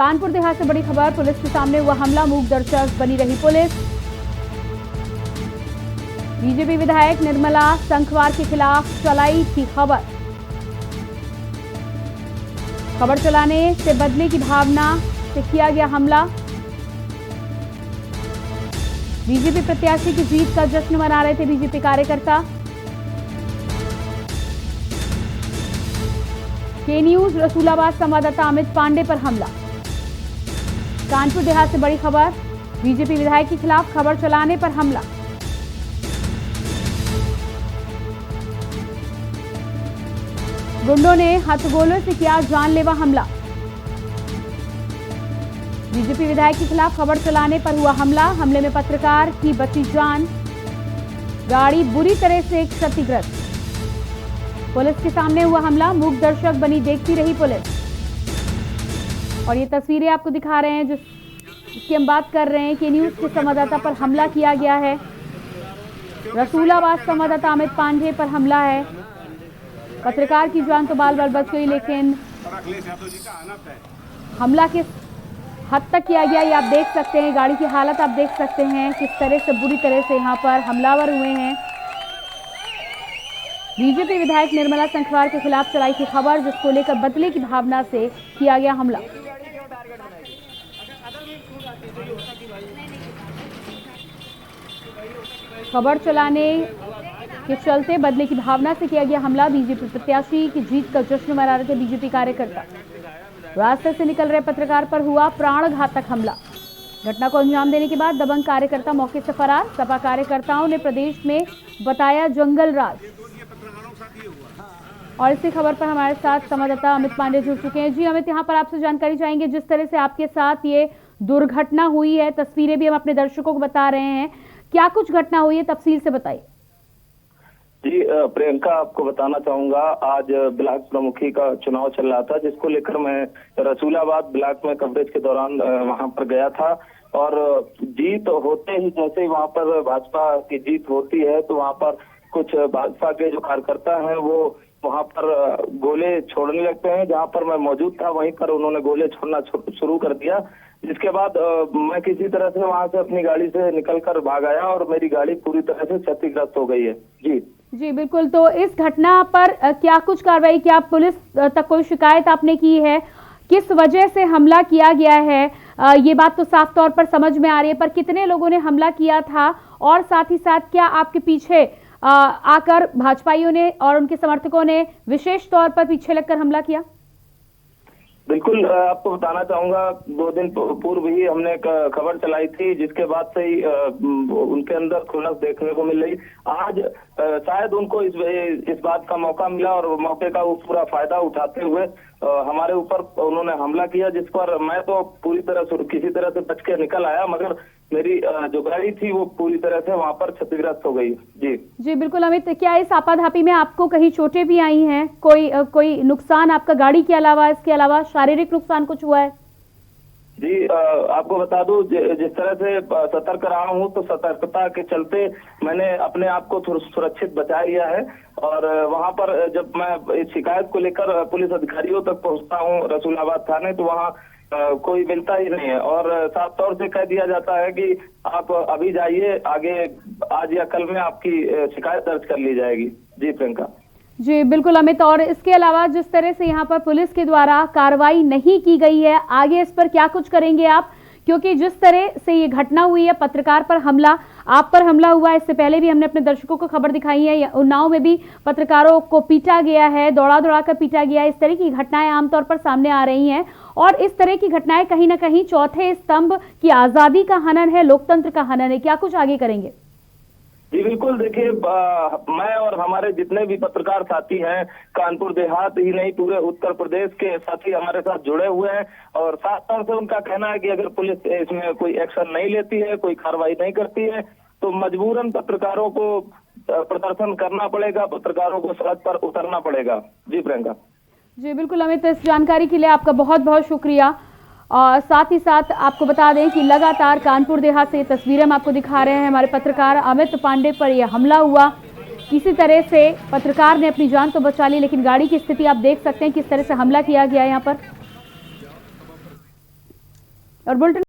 कानपुर देहात से बड़ी खबर, पुलिस के सामने हुआ हमला, मूक दर्शक बनी रही पुलिस। बीजेपी विधायक निर्मला संखवार के खिलाफ चलाई थी खबर। खबर चलाने से बदले की भावना से किया गया हमला। बीजेपी प्रत्याशी की जीत का जश्न मना रहे थे बीजेपी कार्यकर्ता। के न्यूज रसूलाबाद संवाददाता अमित पांडे पर हमला। कानपुर देहात से बड़ी खबर, बीजेपी विधायक के खिलाफ खबर चलाने पर हमला। गुंडों ने हथगोलों से किया जानलेवा हमला। बीजेपी विधायक के खिलाफ खबर चलाने पर हुआ हमला। हमले में पत्रकार की बची जान, गाड़ी बुरी तरह से क्षतिग्रस्त। पुलिस के सामने हुआ हमला, मूक दर्शक बनी देखती रही पुलिस। और ये तस्वीरें आपको दिखा रहे हैं जिसकी हम बात कर रहे हैं कि न्यूज के संवाददाता पर हमला किया गया है। रसूलाबाद संवाददाता अमित पांडे पर हमला है। पत्रकार की जान तो बाल बाल बच गई, लेकिन हमला किस हद तक किया गया ये आप देख सकते हैं। गाड़ी की हालत आप देख सकते हैं, किस तरह से बुरी तरह से यहाँ पर हमलावर हुए हैं। बीजेपी विधायक निर्मला संखवार के खिलाफ चलाई थी खबर, जिसको लेकर बदले की भावना से किया गया हमला। खबर चलाने के चलते बदले की भावना से किया गया हमला। बीजेपी प्रत्याशी की जीत का जश्न मना रहे थे बीजेपी कार्यकर्ता। रास्ते से निकल रहे पत्रकार पर हुआ प्राण घातक हमला। घटना को अंजाम देने के बाद दबंग कार्यकर्ता मौके से फरार। सपा कार्यकर्ताओं ने प्रदेश में बताया जंगल राज। और इसी खबर पर हमारे साथ संवाददाता अमित पांडे जुड़ चुके हैं। जी अमित, यहाँ पर आपसे जानकारी चाहेंगे, जिस तरह से आपके साथ ये दुर्घटना हुई है, तस्वीरें भी हम अपने दर्शकों को बता रहे हैं, क्या कुछ घटना हुई है, तफसील से बताइए। जी प्रियंका, आपको बताना चाहूंगा, आज ब्लॉक प्रमुखी का चुनाव चल रहा था, जिसको लेकर मैं रसूलाबाद ब्लॉक में कवरेज के दौरान वहां पर गया था। और जीत होते ही जैसे ही वहां पर भाजपा की जीत होती है तो वहां पर कुछ भाजपा के जो कार्यकर्ता हैं वो वहां पर गोले छोड़ने लगते हैं। जहां पर मैं मौजूद था वहीं पर उन्होंने गोले छोड़ना शुरू कर दिया, जिसके बाद मैं किसी तरह से वहां से अपनी गाड़ी से निकलकर भाग आया और मेरी गाड़ी पूरी तरह से क्षतिग्रस्त हो गई है। जी बिल्कुल। तो इस घटना पर क्या कुछ कार्रवाई, क्या पुलिस तक कोई शिकायत आपने की है? किस वजह से हमला किया गया है ये बात तो साफ तौर पर समझ में आ रही है, पर कितने लोगों ने हमला किया था और साथ ही साथ क्या आपके पीछे आकर भाजपाइयों ने और उनके समर्थकों ने विशेष तौर पर पीछे लगकर हमला किया? बिल्कुल, आपको बताना चाहूंगा, 2 दिन पूर्व ही हमने खबर चलाई थी, जिसके बाद से ही उनके अंदर खुन्नस देखने को मिल रही। आज शायद उनको इस बात का मौका मिला और मौके का वो पूरा फायदा उठाते हुए हमारे ऊपर उन्होंने हमला किया, जिस पर मैं तो पूरी तरह से किसी तरह से बच के निकल आया, मगर मेरी जो गाड़ी थी वो पूरी तरह से वहां पर क्षतिग्रस्त हो गई। जी बिल्कुल अमित, क्या इस आपाधापी में आपको कहीं चोटें भी आई हैं? कोई नुकसान आपका गाड़ी के अलावा, इसके अलावा शारीरिक नुकसान कुछ हुआ है? जी आपको बता दूं, जिस तरह से सतर्क रहा हूं तो सतर्कता के चलते मैंने अपने आप को सुरक्षित बचा लिया है। और वहां पर जब मैं इस शिकायत को लेकर पुलिस अधिकारियों तक पहुंचता हूं रसूलाबाद थाने, तो वहां कोई मिलता ही नहीं है और साफ तौर से कह दिया जाता है कि आप अभी जाइए, आगे आज या कल में आपकी शिकायत दर्ज कर ली जाएगी। जी प्रियंका। जी बिल्कुल अमित, और इसके अलावा जिस तरह से यहाँ पर पुलिस के द्वारा कार्रवाई नहीं की गई है, आगे इस पर क्या कुछ करेंगे आप? क्योंकि जिस तरह से ये घटना हुई है, पत्रकार पर हमला, आप पर हमला हुआ, इससे पहले भी हमने अपने दर्शकों को खबर दिखाई है, उन्नाव में भी पत्रकारों को पीटा गया है, दौड़ा कर पीटा गया है। इस तरह की घटनाएं आमतौर पर सामने आ रही हैं और इस तरह की घटनाएं कहीं ना कहीं चौथे स्तंभ की आजादी का हनन है, लोकतंत्र का हनन है। क्या कुछ आगे करेंगे? जी बिल्कुल, देखिए मैं और हमारे जितने भी पत्रकार साथी हैं, कानपुर देहात ही नहीं पूरे उत्तर प्रदेश के साथी हमारे साथ जुड़े हुए हैं और साफ तौर से उनका कहना है कि अगर पुलिस इसमें कोई एक्शन नहीं लेती है, कोई कार्रवाई नहीं करती है, तो मजबूरन पत्रकारों को प्रदर्शन करना पड़ेगा, पत्रकारों को सड़क पर उतरना पड़ेगा। जी प्रियंका। जी बिल्कुल अमित, इस जानकारी के लिए आपका बहुत बहुत शुक्रिया। और साथ ही साथ आपको बता दें कि लगातार कानपुर देहात से ये तस्वीरें हम आपको दिखा रहे हैं। हमारे पत्रकार अमित पांडे पर यह हमला हुआ, किसी तरह से पत्रकार ने अपनी जान तो बचा ली, लेकिन गाड़ी की स्थिति आप देख सकते हैं किस तरह से हमला किया गया यहाँ पर। और बुलेटिन